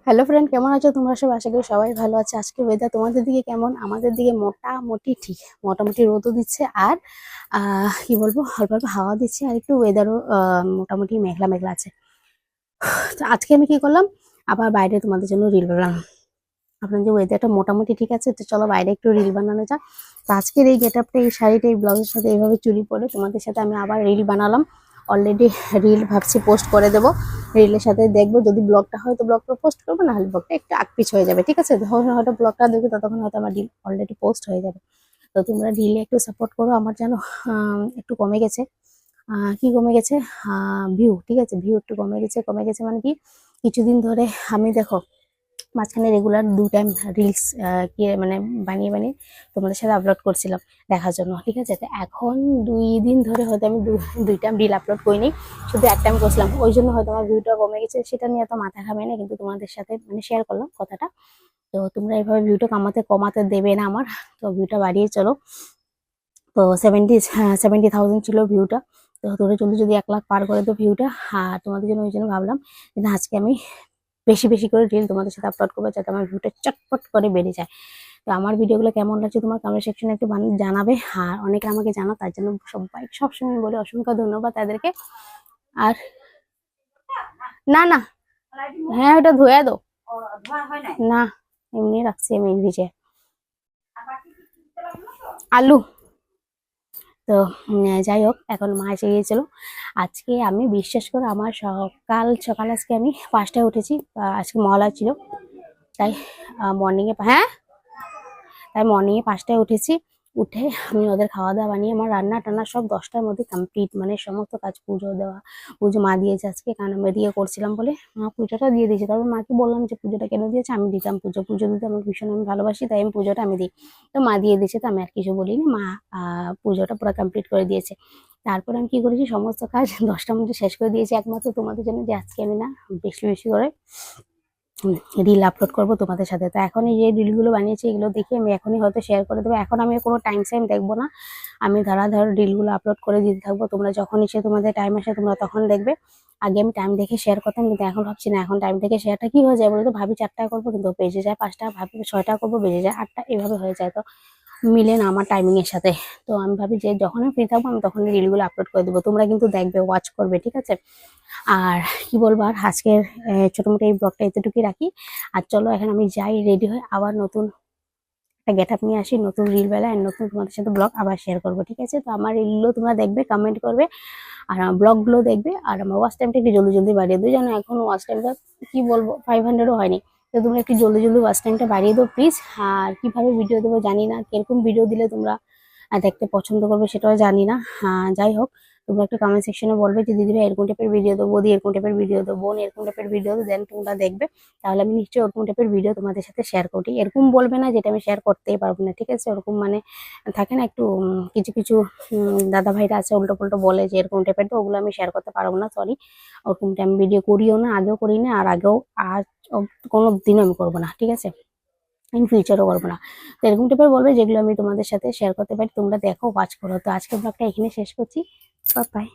Hello friend, কেমন আছো তোমরা সব? আশা করি সবাই ভালো আছে। আজকে ওয়েদার তোমাদের দিকে কেমন? আমাদের দিকে মোটামুটি ঠিক, মোটামুটি রোদও দিচ্ছে আর কি বলবো, অল্প অল্প হাওয়া দিচ্ছে আর একটু ওয়েদারও মোটামুটি মেঘলা মেঘলা আছে। তো আজকে আমি কি করলাম, আবার বাইরে তোমাদের জন্য রিল বানালাম। আপনার যে ওয়েদারটা মোটামুটি ঠিক আছে, তো চলো বাইরে একটু রিল বানানো যাক। তো আজকের এই গেট আপটা, এই শাড়িটা, এই ব্লাউজের সাথে এইভাবে চুড়ি পরে তোমাদের সাথে আমি আবার রিল বানালাম। অলরেডি রিল ভাবছি পোস্ট করে দেবো। রিলের সাথে দেখবো, যদি ব্লগটা হয় তো ব্লগটা পোস্ট করবো, না হলে ব্লগটা একটু আকপিছ হয়ে যাবে, ঠিক আছে? যখন হয়তো ব্লগটা দেখবে ততক্ষণ হয়তো আমার রিল অলরেডি পোস্ট হয়ে যাবে। তো তোমরা রিলে একটু সাপোর্ট করো। আমার যেন একটু কমে গেছে, কি কমে গেছে, ভিউ, ঠিক আছে? ভিউ একটু কমে গেছে মানে কি, কিছুদিন ধরে আমি দেখো মাঝখানে রেগুলার 2 টাইম রিলস কি মানে বানিয়ে বানিয়ে তোমাদের সাথে আপলোড করছিলাম দেখার জন্য, ঠিক আছে? তো এখন 2 দিন ধরে হয়তো আমি 2 টাইম রিল আপলোড করিনি, শুধু 1 টাইম করছিলাম। ওই জন্য হয়তো আমার ভিউটা কমে গেছে, সেটা নিয়ে এত মাথা ঘামাই না, কিন্তু তোমাদের সাথে মানে শেয়ার করলাম কথাটা। তো তোমরা এইভাবে ভিউটা কমাতে দেবে না আমার, তো ভিউটা বাড়িয়ে চলো। তো 70,000 ছিল ভিউটা, তো ধরে চলতে যদি 1 লাখ পার করে তো ভিউটা। আর তোমাদের জন্য ওই জন্য ভাবলাম যে না, আজকে আমি বেশি বেশি করে রিল তোমাদের সাথে আপলোড করবো, যাতে আমার ভিউটা চটপট করে বেড়ে যায়। তো আমার ভিডিওগুলো কেমন লাগছে তোমার কমেন্ট সেকশনে একটু জানাবে। আর অনেকে আমাকে জানা, তার জন্য সবাই সবসময় বলে অসংখ্য ধন্যবাদ তাদেরকে। আর না না, হ্যাঁ ওটা ধুয়ে দাও না, এমনি রাখছি আমি ভিজে। আলু। তো যাই হোক, এখন মা এসে গিয়েছিল। আজকে আমি বিশ্বাস করে আমার সকাল সকাল আজকে আমি 5টায় উঠেছি। আজকে মহালয়া ছিল, তাই মর্নিংয়ে, হ্যাঁ তাই মর্নিংয়ে 5টায় উঠেছি। উঠে আমি ওদের খাওয়া দাওয়া বানিয়ে আমার রান্না টান্না সব 10টার মধ্যে কমপ্লিট, মানে সমস্ত কাজ, পুজো দেওয়া, পুজো মা দিয়েছে আজকে, কারণ আমি দিয়ে করছিলাম বলে মা পুজোটা দিয়ে দিয়েছে। তারপর মাকে বললাম যে পুজোটা কেন দিয়েছে, আমি দিতাম পুজো দিতে আমার ভীষণ আমি ভালোবাসি, তাই আমি পুজোটা আমি দিই। তো মা দিয়ে দিয়েছে, তো আমি আর কিছু বলিনি। মা পুজোটা পুরো কমপ্লিট করে দিয়েছে। তারপর আমি কি করেছি, সমস্ত কাজ 10টার মধ্যে শেষ করে দিয়েছি, একমাত্র তোমাদের জন্য, যে আজকে আমি না বেশি বেশি করে রিল আপলোড করবো তোমাদের সাথে। তো এখন এই যে রিলগুলো বানিয়েছি, এগুলো দেখে আমি এখনই হয়তো শেয়ার করে দেবো। এখন আমি কোনো টাইম দেখবো না, আমি ধর রিলগুলো আপলোড করে দিতে থাকবো। তোমরা যখন এসে তোমাদের টাইম আসে তোমরা তখন দেখবে। আগে আমি টাইম দেখে শেয়ার করতাম, কিন্তু এখন ভাবছি না, এখন টাইম দেখে শেয়ারটা কি হয়ে যায় বলে, তো ভাবি 4টায় করবো কিন্তু বেজে যায় 5টা, ভাবি 6টা করবো বেজে যায় 8টা, এভাবে হয়ে যায়। তো মিলে না আমার টাইমিং এর সাথে। তো আমি ভাবি যে যখন আমি ফ্রি থাকবো আমি তখন রিলগুলো আপলোড করে দেবো, তোমরা কিন্তু দেখবে, ওয়াচ করবে, ঠিক আছে? আর কি বলবো, আর আজকের ছোট মোটো এই ব্লগটা এতটুকুই রাখি। আর চলো এখন আমি যাই, রেডি হয়ে আবার নতুন একটা গেট আপ নিয়ে আসি, নতুন রিল বেলা আর নতুন তোমাদের সাথে ব্লগ আবার শেয়ার করবো, ঠিক আছে? তো আমার রিলগুলো তোমরা দেখবে, কমেন্ট করবে, আর আমার ব্লগগুলো দেখবে। আর আমার ওয়াচ টাইমটা একটু জলদি জলদি বাড়িয়ে দিও, জানো এখন ওয়াচ টাইমটা কি বলবো 500ও হয়নি। তো তোমরা একটু জলদি জলদি ওয়াচ টাইমটা বাড়িয়ে দাও প্লিজ। আর কিভাবে ভিডিও দেবো জানি না, কিরকম ভিডিও দিলে তোমরা দেখতে পছন্দ করবে সেটাও জানি না। যাই হোক, তোমরা একটু কমেন্ট সেকশনে বলবে যে দিদিভাই এরকম টাইপের ভিডিও দেবো, বৌদি এরকম টাইপের ভিডিও দেবো, বোন এরকম টাইপের ভিডিও, দেন তোমরা দেখবে। তাহলে আমি নিশ্চয়ই ওরকম টাইপের ভিডিও তোমাদের সাথে শেয়ার করি। এরকম বলবে না যেটা আমি শেয়ার করতেই পারবো না, ঠিক আছে? ওরকম মানে থাকে না একটু কিছু কিছু দাদা ভাইরা আছে উল্টো পুল্টো বলে যে এরকম টাইপের, তো ওগুলো আমি শেয়ার করতে পারবো না, সরি। ওরকম টাইম ভিডিও করিও না, আগেও করি না, আর আগেও আর কোনো দিনও আমি করবো না, ঠিক আছে? ইন ফিউচারও করবো না। তো এরকম টাইপের বলবে যেগুলো আমি তোমাদের সাথে শেয়ার করতে পারি, তোমরা দেখো, ওয়াচ করো। তো আজকের ব্লগটা এখানে শেষ করছি, বাই বাই।